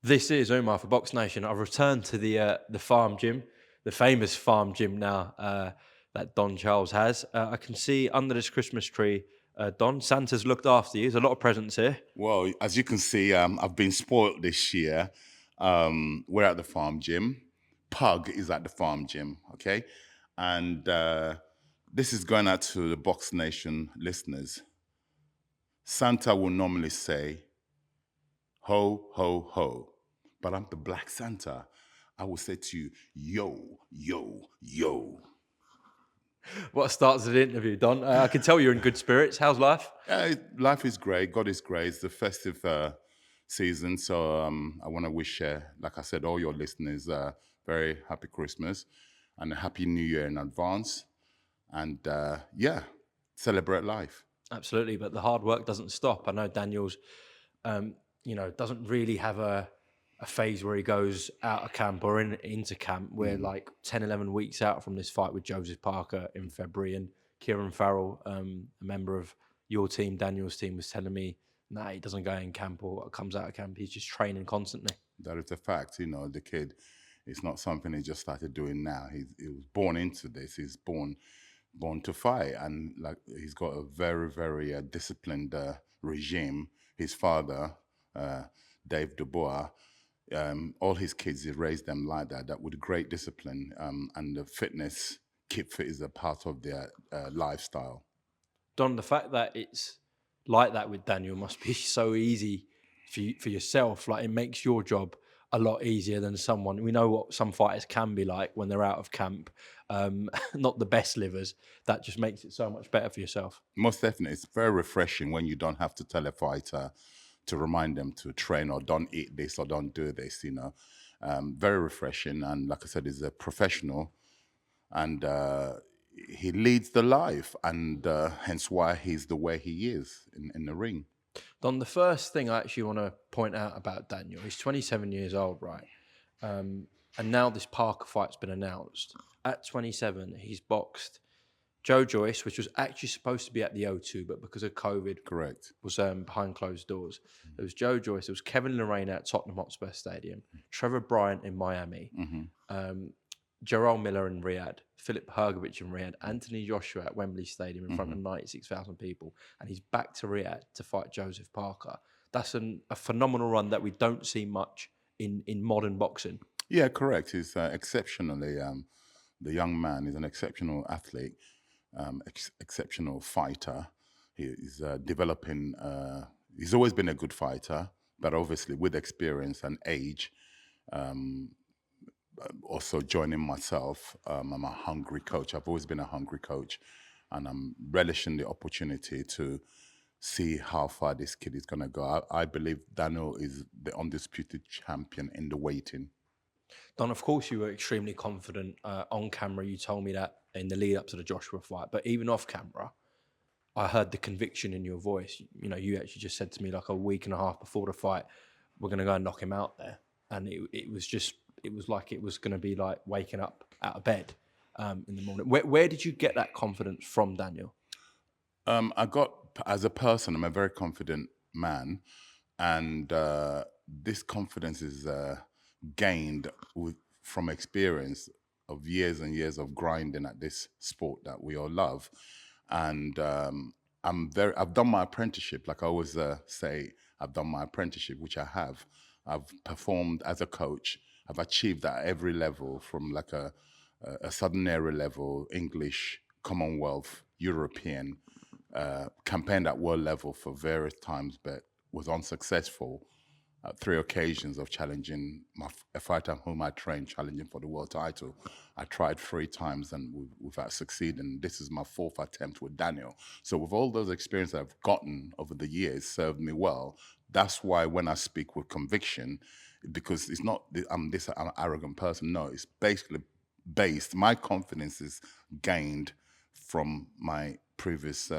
This is Umar for BoxNation. I've returned to the farm gym, the famous farm gym now that Don Charles has. I can see under this Christmas tree, Don, Santa's looked after you. There's a lot of presents here. Well, as you can see, I've been spoiled this year. We're at the farm gym. Pug is at the farm gym, okay? And this is going out to the Box Nation listeners. Santa will normally say, ho, ho, ho. But I'm the Black Santa. I will say to you, yo, yo, yo. What starts the interview, Don? I can tell you're in good spirits. How's life? Life is great. God is great. It's the festive season. So I want to wish, like I said, all your listeners very happy Christmas and a happy New Year in advance. And yeah, celebrate life. Absolutely, but the hard work doesn't stop. I know Daniel's, doesn't really have a phase where he goes out of camp or into camp. We're like 10, 11 weeks out from this fight with Joseph Parker in February. And Kieran Farrell, a member of your team, Daniel's team, was telling me, nah, he doesn't go in camp or comes out of camp. He's just training constantly. That is a fact. You know, the kid, it's not something he just started doing now. He was born into this. He's born to fight, and like he's got a very very disciplined regime. His father, uh, Dave Dubois, all his kids, he raised them like that. That with great discipline, and the fitness, keep fit is a part of their lifestyle. Don, the fact that it's like that with Daniel must be so easy for yourself. Like it makes your job a lot easier than someone. We know what some fighters can be like when they're out of camp. Not the best livers. That just makes it so much better for yourself. Most definitely, it's very refreshing when you don't have to tell a fighter to remind them to train or don't eat this or don't do this. You know, very refreshing. And like I said, he's a professional, and he leads the life, and hence why he's the way he is in the ring. Don, the first thing I actually want to point out about Daniel, he's 27 years old, right? And now this Parker fight's been announced. At 27, he's boxed Joe Joyce, which was actually supposed to be at the O2, but because of COVID, Correct. was behind closed doors. There was Joe Joyce, there was Kevin Lorraine at Tottenham Hotspur Stadium, Trevor Bryant in Miami, um, Jarrell Miller in Riyadh, Philip Hrgovic in Riyadh, Anthony Joshua at Wembley Stadium in front of 96,000 people, and he's back to Riyadh to fight Joseph Parker. That's a phenomenal run that we don't see much in modern boxing. Yeah, correct. He's exceptionally the young man is an exceptional athlete, exceptional fighter. He's developing. He's always been a good fighter, but obviously with experience and age, also joining myself, I'm a hungry coach. I've always been a hungry coach, and I'm relishing the opportunity to see how far this kid is going to go. I believe Daniel is the undisputed champion in the waiting. Don, of course, you were extremely confident on camera. You told me that in the lead up to the Joshua fight, but even off camera, I heard the conviction in your voice. You know, you actually just said to me like a week and a half before the fight, we're going to go and knock him out there. And it was just, it was like it was going to be like waking up out of bed in the morning. Where did you get that confidence from, Daniel? I got, as a person, I'm a very confident man, and this confidence is gained from experience of years and years of grinding at this sport that we all love. And I've done my apprenticeship, like I always say, I've done my apprenticeship, which I have. I've performed as a coach. I've achieved at every level, from like a Southern area level, English, Commonwealth, European, campaigned at world level for various times, but was unsuccessful at three occasions of challenging a fighter whom I trained, challenging for the world title. I tried three times and without succeeding. This is my fourth attempt with Daniel. So with all those experiences I've gotten over the years, served me well. That's why when I speak with conviction, because it's not I'm an arrogant person. No, it's basically based. My confidence is gained from my previous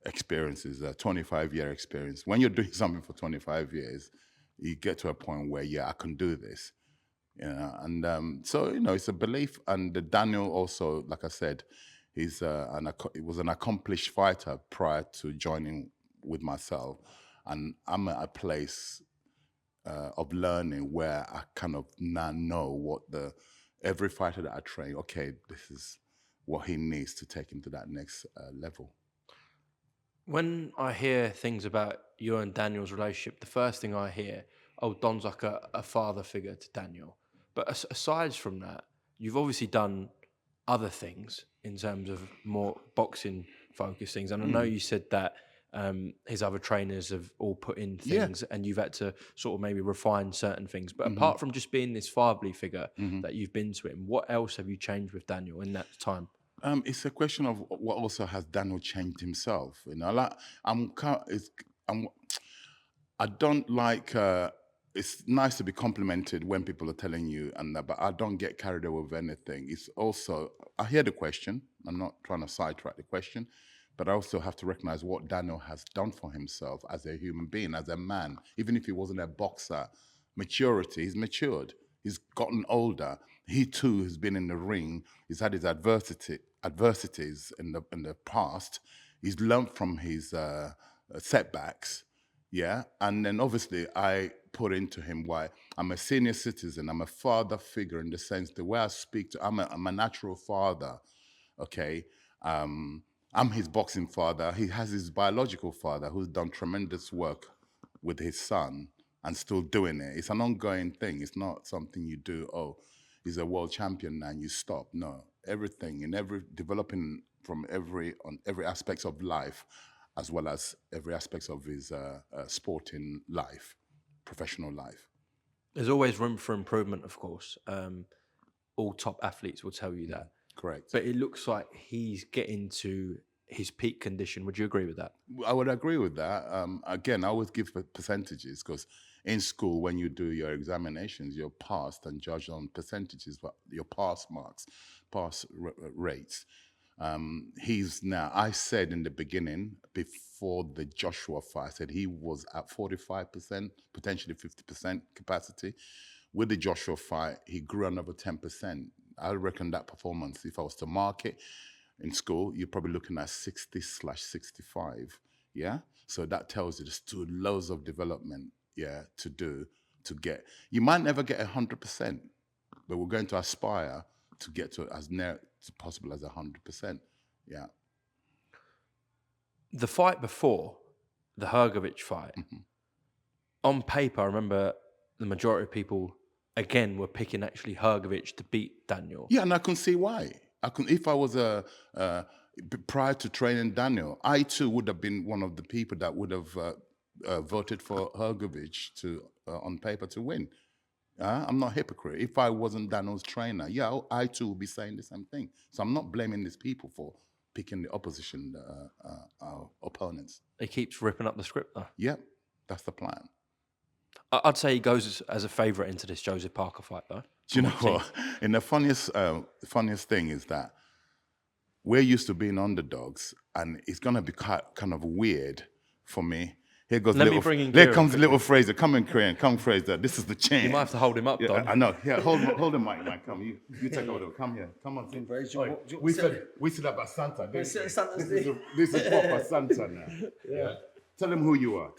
experiences, a 25-year experience. When you're doing something for 25 years, you get to a point where, yeah, I can do this. You know, and so it's a belief. And Daniel also, like I said, he was an accomplished fighter prior to joining with myself, and I'm at a place of learning where I kind of now know what every fighter that I train, okay, this is what he needs to take him to that next level. When I hear things about you and Daniel's relationship, the first thing I hear, oh, Don's like a father figure to Daniel. But aside from that, you've obviously done other things in terms of more boxing focused things. And I know you said that his other trainers have all put in Yeah. things and you've had to sort of maybe refine certain things. But apart from just being this fatherly figure that you've been to him, what else have you changed with Daniel in that time? It's a question of what also has Daniel changed himself. You know, like I'm I don't like. It's nice to be complimented when people are telling you and that, but I don't get carried away with anything. It's also I hear the question. I'm not trying to sidetrack the question, but I also have to recognize what Daniel has done for himself as a human being, as a man. Even if he wasn't a boxer, maturity. He's matured. He's gotten older. He too has been in the ring. He's had his adversities in the past. He's learned from his setbacks. Yeah. And then obviously I put into him why I'm a senior citizen. I'm a father figure in the sense the way I speak to, I'm a natural father. Okay. I'm his boxing father. He has his biological father who's done tremendous work with his son and still doing it. It's an ongoing thing. It's not something you do, oh, he's a world champion and you stop. No. Everything in every developing from on every aspects of life, as well as every aspects of his sporting life, professional life. There's always room for improvement, of course. All top athletes will tell you that. Correct. But it looks like he's getting to his peak condition. Would you agree with that? I would agree with that. Again, I always give percentages because in school, when you do your examinations, you're passed and judged on percentages, but your pass marks, rates. He's now, I said in the beginning, before the Joshua fight, I said he was at 45%, potentially 50% capacity. With the Joshua fight, he grew another 10%. I reckon that performance, if I was to mark it in school, you're probably looking at 60/65. Yeah. So that tells you there's still loads of development, yeah, to do to get. You might never get 100%, but we're going to aspire to get to as near as possible as 100%. Yeah. The fight before, the Hrgovic fight, on paper, I remember the majority of people, again, were picking actually Hrgovic to beat Daniel. Yeah, and I can see why. If I was prior to training Daniel, I too would have been one of the people that would have voted for Hrgovic to on paper to win. I'm not a hypocrite. If I wasn't Daniel's trainer, yeah, I too would be saying the same thing. So I'm not blaming these people for picking the opposition opponents. He keeps ripping up the script, though. Yep, that's the plan. I'd say he goes as a favourite into this Joseph Parker fight, though. Do you know what? And the funniest thing is that we're used to being underdogs, and it's gonna be kind of weird for me. Here goes Let me bring in Here Kieran comes quickly. little Fraser. Come in, Kieran. Come, Fraser. This is the chance. You might have to hold him up, Yeah, Don. I know. Yeah, hold him, Mike. Come, you take over. Come here. Come on. We sit up at Santa. This is proper Santa now. Yeah. Tell him who you are.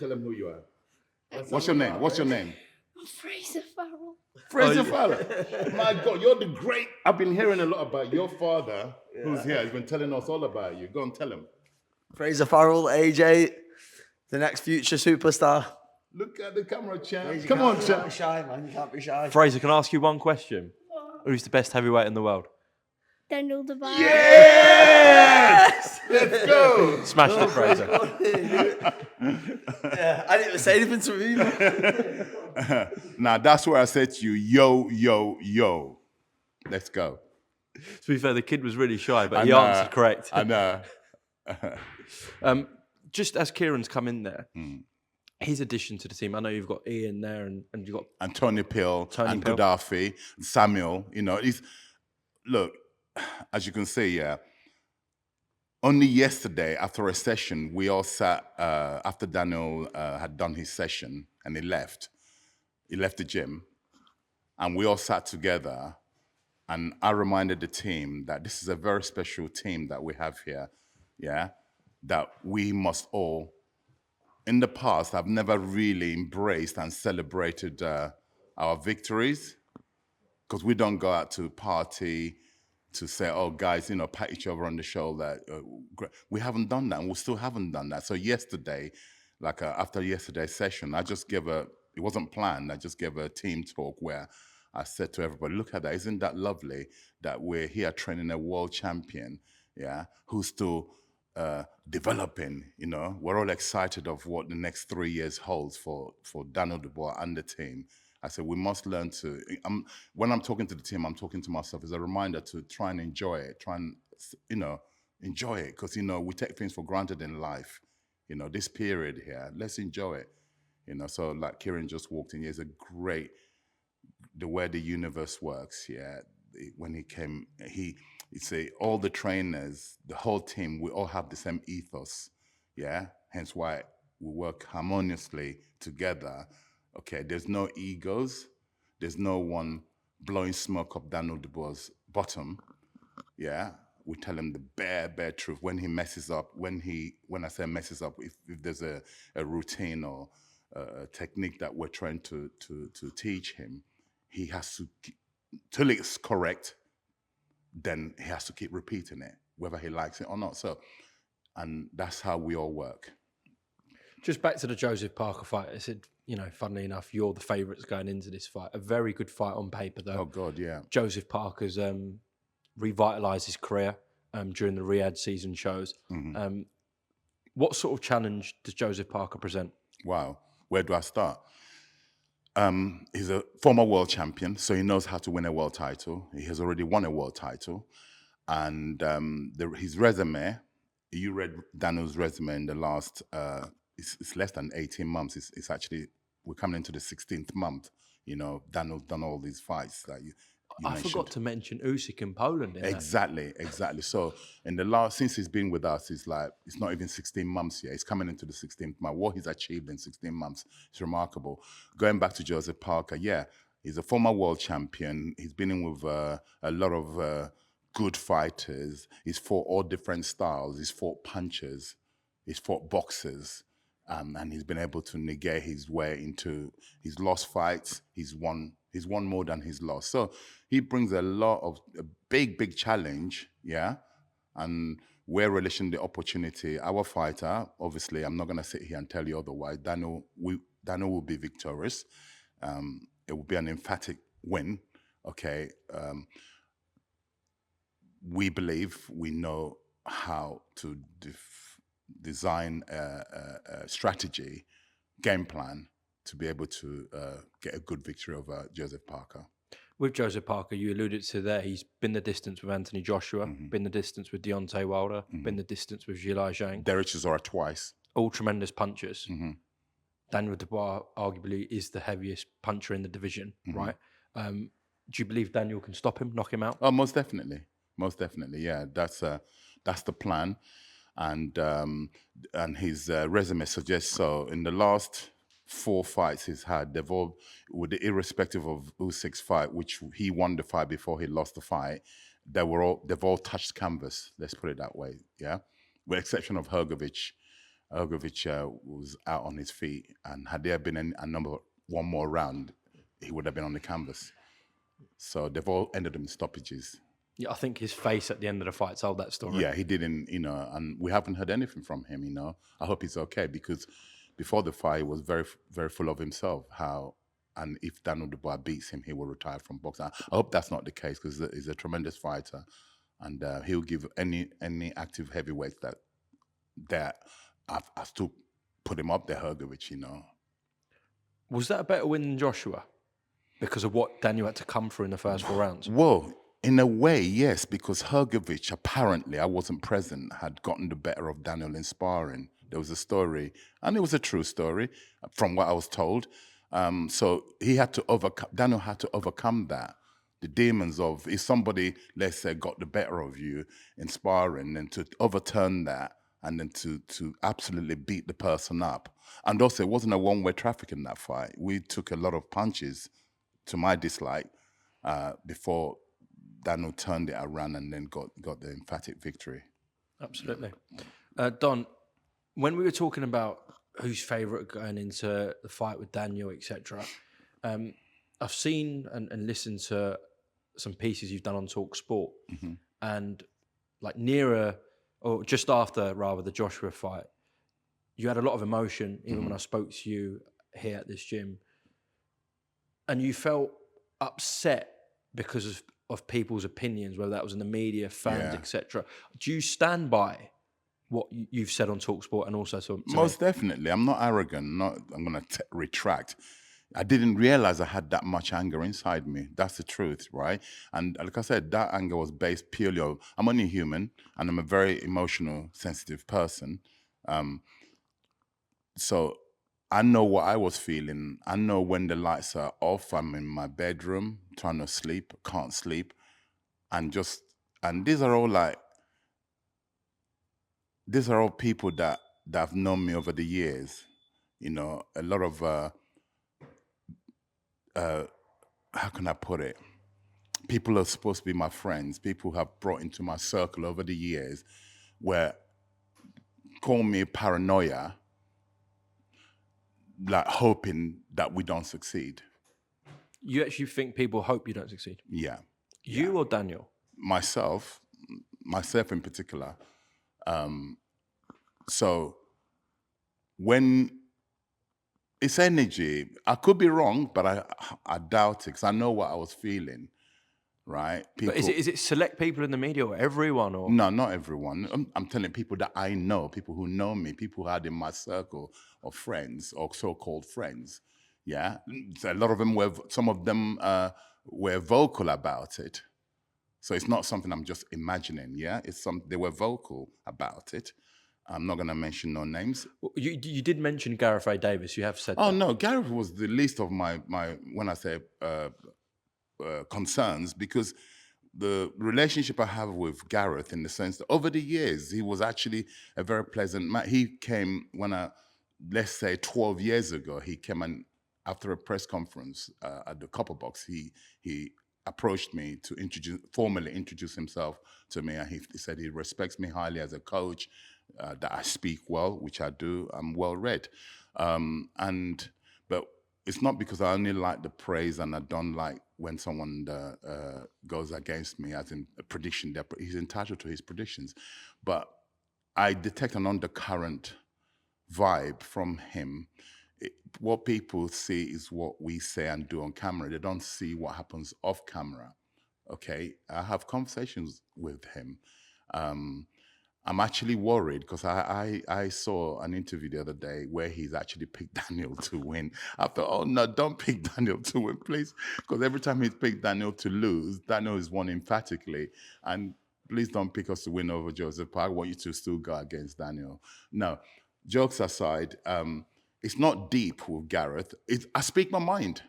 What's your name? I'm Fraser Farrell. Fraser Farrell. My God, you're the great. I've been hearing a lot about your father, who's here. He's been telling us all about you. Go and tell him. Fraser Farrell, AJ, the next future superstar. Look at the camera, champ. Come on, You can't champ. be shy, man. You can't be shy. Fraser, can I ask you one question? Who's the best heavyweight in the world? Daniel Dubois. Yes! Let's go. Smashed it, Fraser. Yeah, I didn't even say anything to him. Now, that's where I said to you, yo. Let's go. To be fair, the kid was really shy, but he answered correct. I know. Just as Kieran's come in there, his addition to the team, I know you've got Ian there and you've got And Tony Pill, Tony Pill. Gaddafi, Samuel, look, as you can see, yeah, only yesterday after a session, we all sat, after Daniel had done his session and he left the gym, and we all sat together, and I reminded the team that this is a very special team that we have here, yeah, that we must all in the past, I've never really embraced and celebrated our victories because we don't go out to party to say, oh, guys, pat each other on the shoulder. We haven't done that, and we still haven't done that. So yesterday, after yesterday's session, it wasn't planned, I just gave a team talk where I said to everybody, look at that, isn't that lovely that we're here training a world champion, yeah, who's still developing, We're all excited of what the next 3 years holds for Daniel Dubois and the team. I said, we must learn to, when I'm talking to the team, I'm talking to myself as a reminder to try and enjoy it, enjoy it. Because, we take things for granted in life. This period here, let's enjoy it. So like Kieran just walked in, here's a great, the way the universe works, yeah. When he came, he'd say all the trainers, the whole team, we all have the same ethos, yeah. Hence why we work harmoniously together. Okay, there's no egos, there's no one blowing smoke up Daniel Dubois' bottom, yeah. We tell him the bare truth. When he messes up, when I say messes up, if there's a routine or a technique that we're trying to teach him, he has to, till it's correct, then he has to keep repeating it, whether he likes it or not. So, and that's how we all work. Just back to the Joseph Parker fight. I said, funnily enough, you're the favourites going into this fight. A very good fight on paper, though. Oh, God, yeah. Joseph Parker's revitalised his career during the Riyadh season shows. Mm-hmm. What sort of challenge does Joseph Parker present? Wow. Where do I start? He's a former world champion, so he knows how to win a world title. He has already won a world title. And his resume, you read Daniel's resume in the last, it's less than 18 months. It's actually, we're coming into the 16th month. Daniel's done all these fights that you I mentioned. forgot to mention Usyk in Poland. Exactly. So since he's been with us, it's not even 16 months yet. He's coming into the 16th month. What he's achieved in 16 months is remarkable. Going back to Joseph Parker, yeah, he's a former world champion. He's been in with a lot of good fighters. He's fought all different styles. He's fought punchers. He's fought boxers. And he's been able to negate his way into his lost fights. He's won more than he's lost. So he brings a big challenge, yeah. And we're relishing the opportunity. Our fighter, obviously, I'm not going to sit here and tell you otherwise. Daniel will be victorious. It will be an emphatic win, okay. We believe we know how to design a strategy, game plan to be able to get a good victory over Joseph Parker. With Joseph Parker, you alluded to there, he's been the distance with Anthony Joshua, been the distance with Deontay Wilder, been the distance with Zhilei Zhang. Derek Chisora twice. All tremendous punchers. Daniel Dubois arguably is the heaviest puncher in the division, right? Do you believe Daniel can stop him, knock him out? Oh, most definitely. Yeah, that's the plan. And his resume suggests so. In the last 4 fights he's had, they've all, irrespective of Usyk's fight, which he won the fight before he lost the fight, they've all touched canvas. Let's put it that way. Yeah, with the exception of Hrgovic. Hrgovic was out on his feet, and had there been one more round, he would have been on the canvas. So they've all ended in stoppages. Yeah, I think his face at the end of the fight told that story. Yeah, he didn't, and we haven't heard anything from him, I hope he's okay, because before the fight, he was very, very full of himself. And if Daniel Dubois beats him, he will retire from boxing. I hope that's not the case, because he's a tremendous fighter, and he'll give any active heavyweight that I still put him up there, Hrgovic, Was that a better win than Joshua? Because of what Daniel had to come through in the first 4 rounds? Whoa. In a way, yes, because Hrgovic, apparently, I wasn't present, had gotten the better of Daniel in sparring. There was a story, and it was a true story, from what I was told. So Daniel had to overcome that. The demons of, if somebody, let's say, got the better of you in sparring, and to overturn that, and then to absolutely beat the person up. And also, it wasn't a one-way traffic in that fight. We took a lot of punches, to my dislike, before Daniel turned it around and then got the emphatic victory. Absolutely. Don, when we were talking about who's favourite going into the fight with Daniel, etc. I've seen and listened to some pieces you've done on Talk Sport, and like nearer or just after rather the Joshua fight, you had a lot of emotion. Even when I spoke to you here at this gym, and you felt upset because of people's opinions, whether that was in the media, fans, Yeah. etc. Do you stand by what you've said on Talksport and also to Most me? definitely. I'm not arrogant. I'm going to retract. I didn't realize I had that much anger inside me. That's the truth, right? And like I said, that anger was based purely on, I'm only human and I'm a very emotional, sensitive person. So I know what I was feeling. I know when the lights are off, I'm in my bedroom trying to sleep, can't sleep. And these are all people that have known me over the years. You know, a lot of how can I put it? People are supposed to be my friends. People have brought into my circle over the years, where call me paranoia, like hoping that we don't succeed. You actually think people hope you don't succeed? Yeah, You or Daniel? myself in particular. So when it's energy, I could be wrong, but I doubt it because I know what I was feeling. Right? But is it select people in the media or everyone or? No, not everyone. I'm telling people that I know, people who know me, people who had in my circle of friends or so-called friends. Yeah, so a lot of them some of them were vocal about it. So it's not something I'm just imagining. Yeah, they were vocal about it. I'm not going to mention no names. You did mention Gareth A. Davis. You have said Oh that. no, Gareth was the least of my when I say concerns, because the relationship I have with Gareth, in the sense that over the years, he was actually a very pleasant man. He came let's say 12 years ago, he came and after a press conference at the Copper Box, he approached me to formally introduce himself to me. And he said he respects me highly as a coach, that I speak well, which I do. I'm well read. But it's not because I only like the praise and I don't like when someone goes against me, as in a prediction. He's entitled to his predictions. But I detect an undercurrent vibe from him. What people see is what we say and do on camera. They don't see what happens off camera. Okay? I have conversations with him. I'm actually worried because I saw an interview the other day where he's actually picked Daniel to win. I thought, oh no, don't pick Daniel to win, please. Because every time he's picked Daniel to lose, Daniel is won emphatically. And please don't pick us to win over Joseph. I want you to still go against Daniel. No, jokes aside, it's not deep with Gareth. I speak my mind.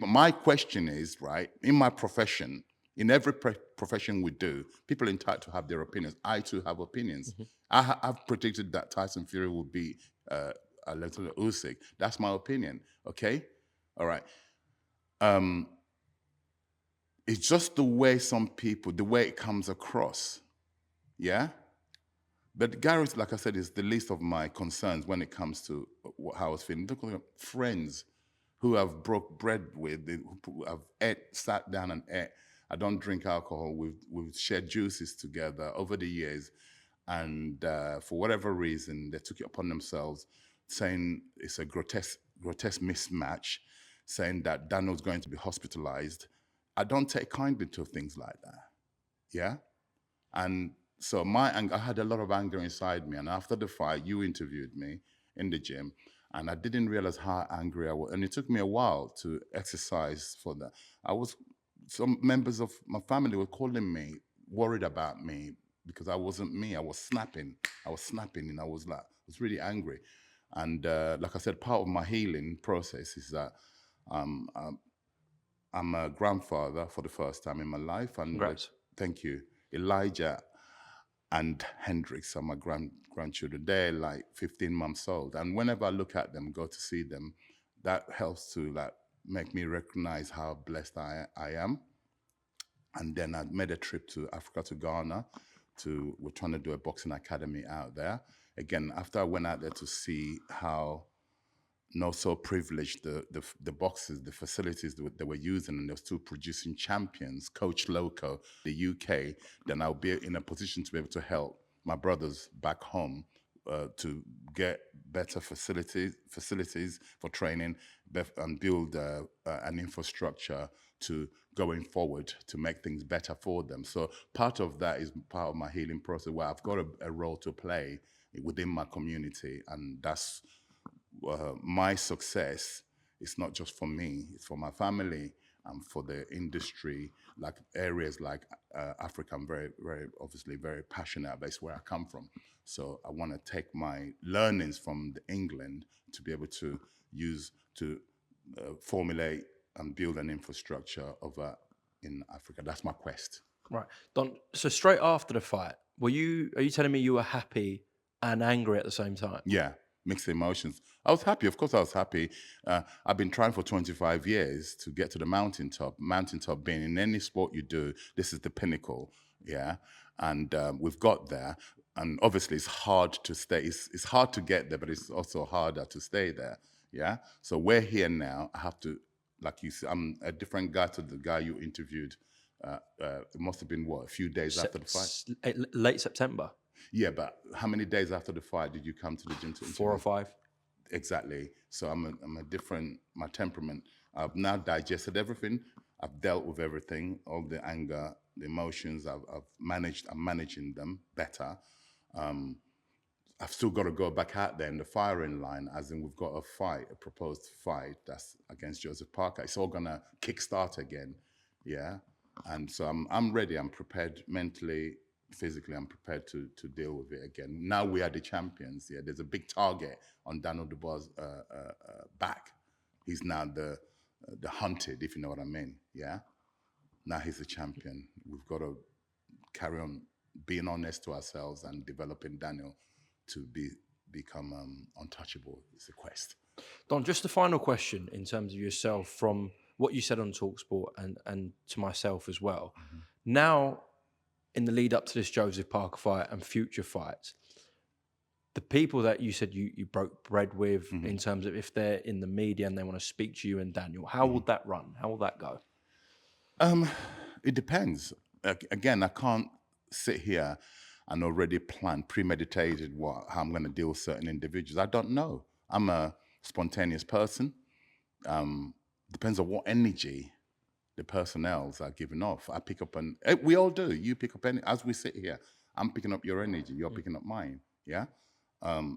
My question is, right, in my profession, in every profession we do, people are entitled to have their opinions. I too have opinions. I've predicted that Tyson Fury will be Alexander Usyk. That's my opinion, okay? All right. It's just the way the way it comes across, yeah? But Gareth, like I said, is the least of my concerns when it comes to how I was feeling. Look at friends who I've broke bread with, who I've sat down and ate. I don't drink alcohol. We've shared juices together over the years. And for whatever reason, they took it upon themselves, saying it's a grotesque mismatch, saying that Daniel's going to be hospitalized. I don't take kindly to things like that. Yeah? And so I had a lot of anger inside me. And after the fight, you interviewed me in the gym, and I didn't realize how angry I was. And it took me a while to exercise for that. Some members of my family were calling me, worried about me because I wasn't me. I was snapping, and I was really angry. And like I said, part of my healing process is that I'm a grandfather for the first time in my life. And Congrats. thank you. Elijah and Hendrix are my grandchildren. They're like 15 months old. And whenever I look at them, go to see them, that helps to make me recognize how blessed I am. And then I made a trip to Africa, to Ghana. We're trying to do a boxing academy out there. again, after I went out there to see how not so privileged the boxes, the facilities that they were using, and they're still producing champions, Coach Loco, the UK, then I'll be in a position to be able to help my brothers back home to get better facilities for training and build an infrastructure to going forward to make things better for them. So part of that is part of my healing process where I've got a role to play within my community, and that's my success is not just for me, it's for my family and for the industry, like areas like Africa. I'm very, very, obviously very passionate about. It's where I come from. So I want to take my learnings from England to be able to use to formulate and build an infrastructure over in Africa. That's my quest. Right. Don, so straight after the fight, are you telling me you were happy and angry at the same time? Yeah, mixed emotions. I was happy. Of course, I was happy. I've been trying for 25 years to get to the mountaintop. Mountaintop being in any sport you do, this is the pinnacle. Yeah, and we've got there. And obviously, it's hard to stay. It's hard to get there, but it's also harder to stay there. Yeah. So we're here now. I have to, like you said, I'm a different guy to the guy you interviewed. It must have been what, a few days after the fight. Late September. Yeah, but how many days after the fight did you come to the gym to interview? 4 or 5. Exactly. So I'm a different, my temperament. I've now digested everything. I've dealt with everything, all the anger, the emotions. I'm managing them better. I've still got to go back out there in the firing line, as in we've got a proposed fight that's against Joseph Parker. It's all gonna kickstart again, yeah. And so I'm ready. I'm prepared mentally, physically. I'm prepared to deal with it again. Now we are the champions. Yeah, there's a big target on Daniel Dubois' back. He's now the hunted, if you know what I mean. Yeah. Now he's the champion. We've got to carry on being honest to ourselves and developing Daniel to become untouchable. It's a quest. Don, just a final question in terms of yourself from what you said on TalkSport and to myself as well. Mm-hmm. Now, in the lead up to this Joseph Parker fight and future fights, the people that you said you broke bread with, mm-hmm. in terms of if they're in the media and they want to speak to you and Daniel, how mm-hmm. would that run? How will that go? It depends. Again, I can't sit here and already plan, premeditated how I'm going to deal with certain individuals. I don't know. I'm a spontaneous person. Depends on what energy the personnels are giving off. I pick up we all do. You pick up as we sit here, I'm picking up your energy. You're picking up mine. Yeah.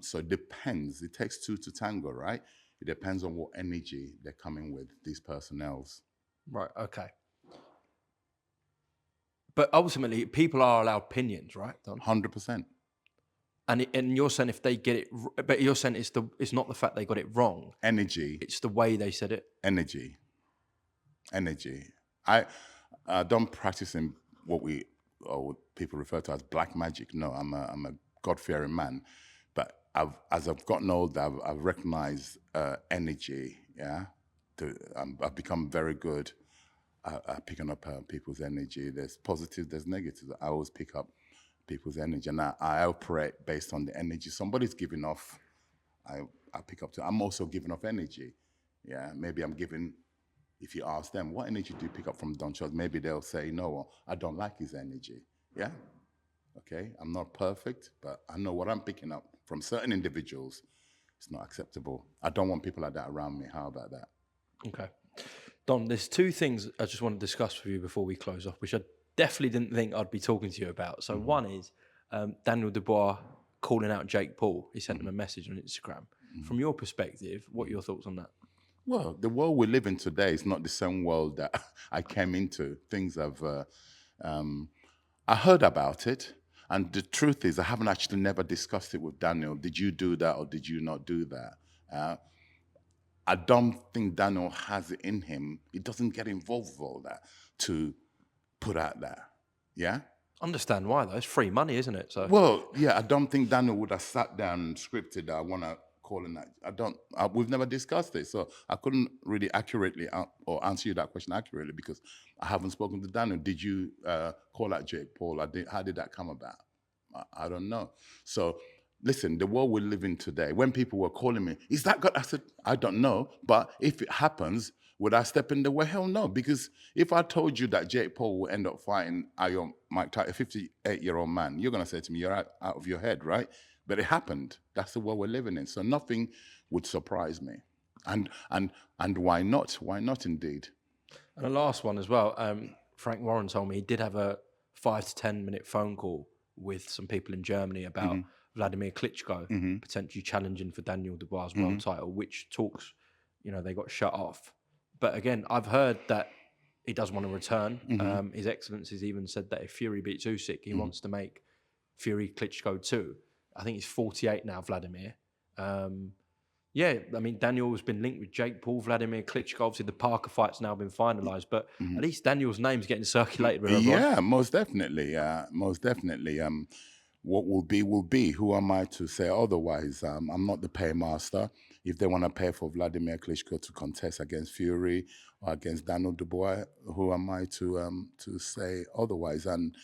So it depends. It takes two to tango, right? It depends on what energy they're coming with, these personnels. Right. Okay. But ultimately, people are allowed opinions, right, Don? 100%. And you're saying if they get it, but you're saying it's not the fact they got it wrong. Energy. It's the way they said it. Energy. I don't practice in what people refer to as black magic. No, I'm a God-fearing man. But as I've gotten older, I've recognized energy. Yeah, I've become very good at picking up people's energy. There's positive, there's negative. I always pick up people's energy, and I operate based on the energy somebody's giving off. I pick up I'm also giving off energy. Yeah, maybe I'm giving. If you ask them, what energy do you pick up from Don Charles? Maybe they'll say, no, I don't like his energy. Yeah, okay. I'm not perfect, but I know what I'm picking up from certain individuals. It's not acceptable. I don't want people like that around me. How about that? Okay. Don, there's two things I just want to discuss with you before we close off, which I definitely didn't think I'd be talking to you about. So mm-hmm. one is Daniel Dubois calling out Jake Paul. He sent him a message on Instagram. Mm-hmm. From your perspective, what are your thoughts on that? Well, the world we live in today is not the same world that I came into. Things have... I heard about it, and the truth is I haven't actually never discussed it with Daniel. Did you do that or did you not do that? I don't think Daniel has it in him. He doesn't get involved with all that to put out there. Yeah? Understand why, though. It's free money, isn't it? So. Well, yeah, I don't think Daniel would have sat down and scripted that I want to call in that. We've never discussed it, so I couldn't really accurately or answer you that question accurately because I haven't spoken to Daniel. Did you call out Jake Paul? How did that come about? I don't know. So listen, the world we live in today, when people were calling me, is that God? I said, I don't know. But if it happens, would I step in the way? Hell no. Because if I told you that Jake Paul will end up fighting Mike Tyson, a 58-year-old man, you're going to say to me, you're out of your head, right? But it happened. That's the world we're living in. So nothing would surprise me. And why not? Why not indeed? And the last one as well. Frank Warren told me he did have a 5 to 10 minute phone call with some people in Germany about Wladimir Klitschko potentially challenging for Daniel Dubois' world title, which talks, they got shut off. But again, I've heard that he does want to return. His Excellency's even said that if Fury beats Usyk, he wants to make Fury Klitschko 2. I think he's 48 now, Wladimir. Yeah, I mean, Daniel's been linked with Jake Paul, Wladimir Klitschko. Obviously, the Parker fight's now been finalised, but at least Daniel's name's getting circulated with everyone. Yeah, most definitely. Most definitely. What will be, will be. Who am I to say otherwise? I'm not the paymaster. If they want to pay for Wladimir Klitschko to contest against Fury or against Daniel Dubois, who am I to say otherwise? And,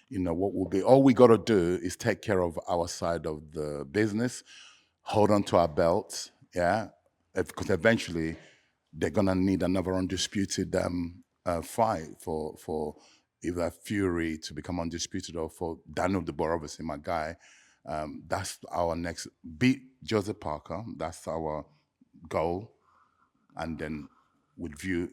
what will be, all we got to do is take care of our side of the business, hold on to our belts, yeah? Because eventually they're going to need another undisputed fight for either Fury to become undisputed or for Daniel Dubois, obviously my guy. That's our next, beat Joseph Parker. That's our goal. And then with view,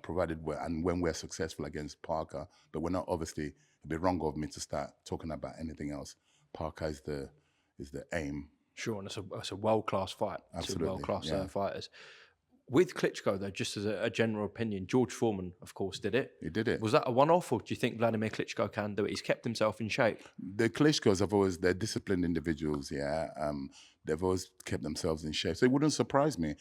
provided when we're successful against Parker, but we're not, obviously, it'd be wrong of me to start talking about anything else. Parker is the aim. Sure, and it's a world-class fight. Absolutely, Two world-class yeah. Fighters. With Klitschko, though, just as a general opinion, George Foreman, of course, did it. He did it. Was that a one-off, or do you think Wladimir Klitschko can do it? He's kept himself in shape. The Klitschkos have always, they're disciplined individuals, yeah. They've always kept themselves in shape. So it wouldn't surprise me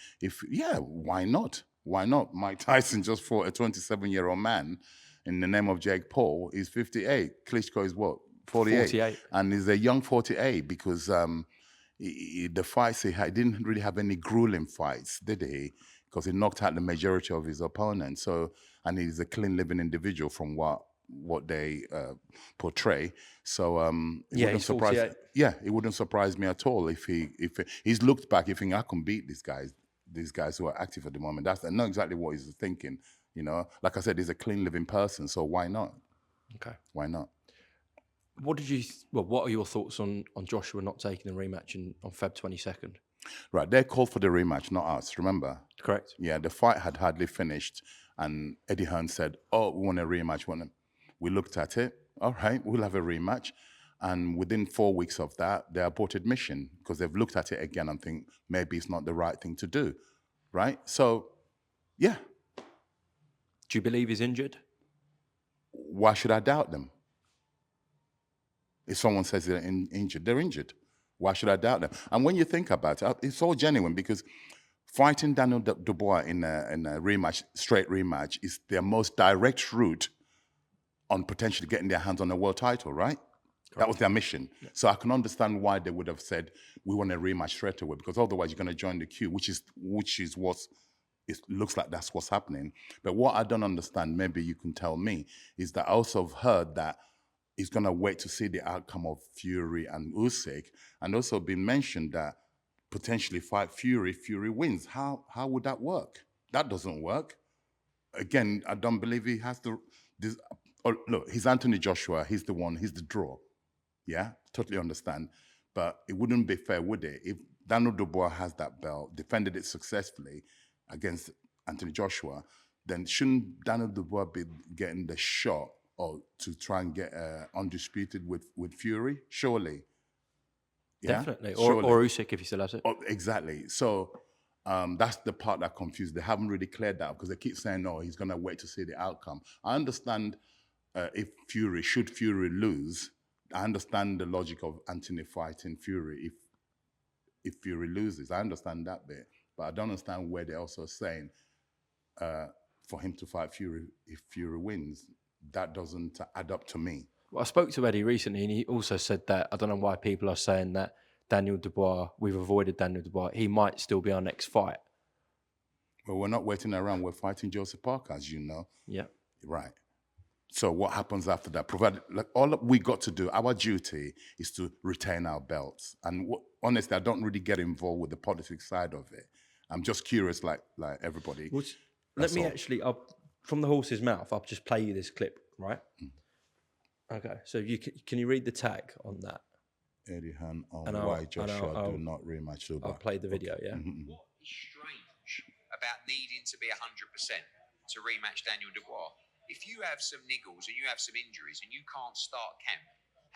why not? Why not? Mike Tyson just fought a 27-year-old man in the name of Jake Paul. He's 58. Klitschko is what? 48. And he's a young 48 because the fights he had, didn't really have any grueling fights, did he? Because he knocked out the majority of his opponents. So, and he's a clean living individual from what they portray. So it wouldn't surprise. 48. Yeah, it wouldn't surprise me at all if he's looked back. You think I can beat these guys who are active at the moment. I know exactly what he's thinking. Like I said, he's a clean living person. So why not? Okay, why not? What are your thoughts on Joshua not taking the rematch on Feb 22nd? Right, they called for the rematch, not us. Remember? Correct. Yeah, the fight had hardly finished, and Eddie Hearn said, "Oh, we want a rematch." We looked at it. All right, we'll have a rematch. And within 4 weeks of that, they aborted mission because they've looked at it again and think maybe it's not the right thing to do. Right? So, yeah. Do you believe he's injured? Why should I doubt them? If someone says they're injured, they're injured. Why should I doubt them? And when you think about it, it's all genuine because fighting Daniel Dubois in a rematch, straight rematch, is their most direct route on potentially getting their hands on a world title, right? Correct. That was their mission. Yeah. So I can understand why they would have said, we want a rematch straight away, because otherwise you're going to join the queue, which is what it looks like that's what's happening. But what I don't understand, maybe you can tell me, is that I also have heard that he's going to wait to see the outcome of Fury and Usyk, and also been mentioned that potentially fight Fury wins. How would that work? That doesn't work. Again, I don't believe he has to. Look, he's Anthony Joshua. He's the draw. Yeah, totally understand. But it wouldn't be fair, would it? If Daniel Dubois has that belt, defended it successfully against Anthony Joshua, then shouldn't Daniel Dubois be getting the shot or to try and get undisputed with Fury? Surely. Yeah? Definitely. Surely. Or Usyk if he still has it. Exactly. So that's the part that confused. They haven't really cleared that up because they keep saying, no, he's going to wait to see the outcome. I understand should Fury lose, I understand the logic of Anthony fighting Fury if Fury loses. I understand that bit. But I don't understand where they're also saying for him to fight Fury if Fury wins. That doesn't add up to me. Well, I spoke to Eddie recently, and he also said that, I don't know why people are saying that Daniel Dubois, we've avoided Daniel Dubois, he might still be our next fight. Well, we're not waiting around. We're fighting Joseph Parker, as you know. Yeah. Right. So what happens after that? Provided, like, all that we got to do, our duty is to retain our belts. And honestly, I don't really get involved with the politics side of it. I'm just curious, like everybody. Let That's me all. actually, from the horse's mouth, I'll just play you this clip, right? Okay, so can you read the tag on that? Eddie Han on And why Joshua do not rematch Dubois. I'll play the video, yeah? Mm-hmm. What is strange about needing to be 100% to rematch Daniel Dubois? If you have some niggles and you have some injuries and you can't start camp,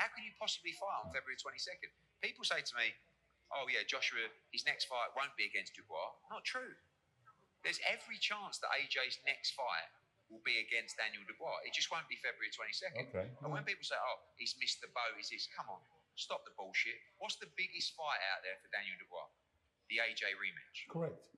how can you possibly fight on February 22nd? People say to me, oh yeah, Joshua, his next fight won't be against Dubois. Not true. There's every chance that AJ's next fight will be against Daniel Dubois. It just won't be February 22nd. Okay. And when people say, oh, he's missed the boat, he's this, come on, stop the bullshit. What's the biggest fight out there for Daniel Dubois? The AJ rematch. Correct.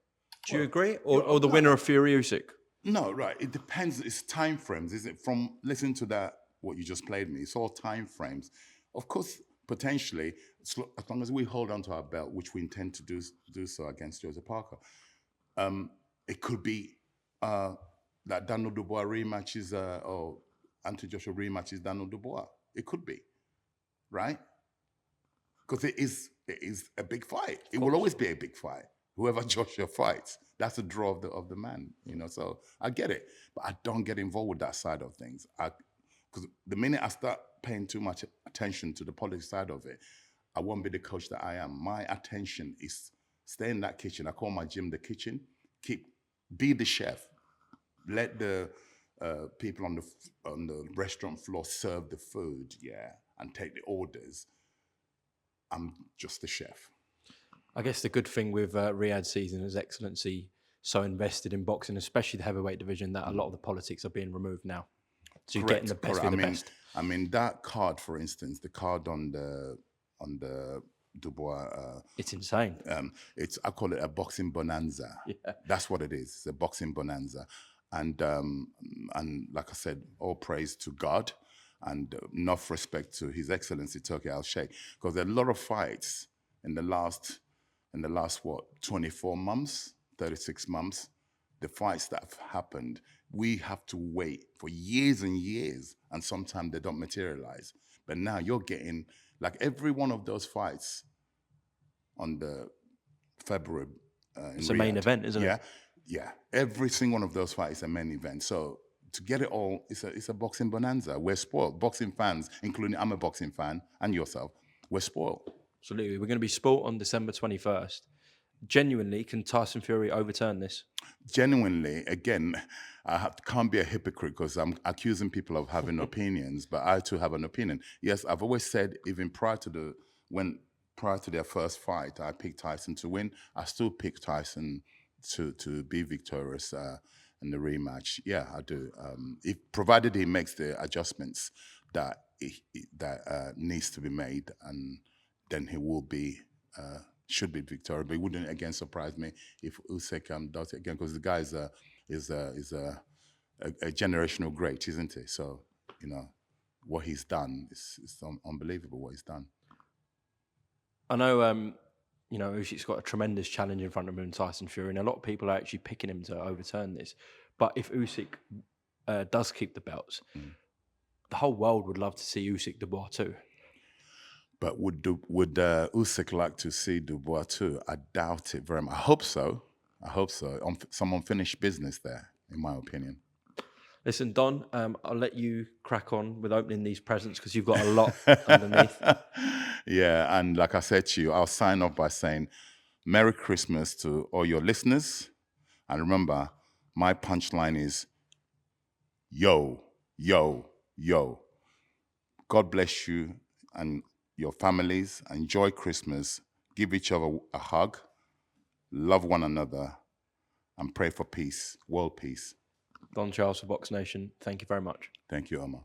Do you agree? Or the winner of Fury Usyk? No, right. It depends. It's time frames. Is it from listening to that, what you just played me? It's all time frames. Of course, potentially, as long as we hold on to our belt, which we intend to do so against Joseph Parker, it could be that Daniel Dubois rematch is, or Anthony Joshua rematch is Daniel Dubois. It could be, right? Because it is a big fight. It will always be a big fight. Whoever Joshua fights, that's the draw of the man, you know. So I get it, but I don't get involved with that side of things. Because the minute I start paying too much attention to the politics side of it, I won't be the coach that I am. My attention is stay in that kitchen. I call my gym the kitchen. Be the chef. Let the people on the restaurant floor serve the food, and take the orders. I'm just the chef. I guess the good thing with Riyadh's season is Excellency so invested in boxing, especially the heavyweight division, that a lot of the politics are being removed now. So you're getting the best with the best. I mean, that card, for instance, the card on the Dubois. It's insane. I call it a boxing bonanza. Yeah. That's what it is. It's a boxing bonanza, and like I said, all praise to God, and enough respect to His Excellency Turki Al-Sheikh, because there are a lot of fights in the last 24 months, 36 months, the fights that have happened, we have to wait for years and years, and sometimes they don't materialize. But now you're getting, like, every one of those fights on the February It's a main event, isn't it? Yeah. Every single one of those fights is a main event. So to get it all, it's a boxing bonanza. We're spoiled. Boxing fans, including I'm a boxing fan, and yourself, we're spoiled. Absolutely. We're going to be sport on December 21st. Genuinely, can Tyson Fury overturn this? Genuinely, again, can't be a hypocrite because I'm accusing people of having opinions, but I too have an opinion. Yes, I've always said, even prior to their first fight, I picked Tyson to win. I still pick Tyson to be victorious in the rematch. Yeah, I do. Provided he makes the adjustments that needs to be made, and then he will be. Should be victorious, but it wouldn't again surprise me if Usyk does it again, because the guy is a generational great, isn't he? So, you know, what he's done is unbelievable. What he's done. I know, Usyk's got a tremendous challenge in front of him in Tyson Fury, and a lot of people are actually picking him to overturn this. But if Usyk does keep the belts, the whole world would love to see Usyk Dubois too. But would Usyk like to see Dubois too? I doubt it very much. I hope so. Some unfinished business there, in my opinion. Listen, Don, I'll let you crack on with opening these presents because you've got a lot underneath. Yeah, and like I said to you, I'll sign off by saying Merry Christmas to all your listeners. And remember, my punchline is, yo, yo, yo. God bless you and your families. Enjoy Christmas. Give each other a hug. Love one another. And pray for peace, world peace. Don Charles for BoxNation, thank you very much. Thank you, Umar.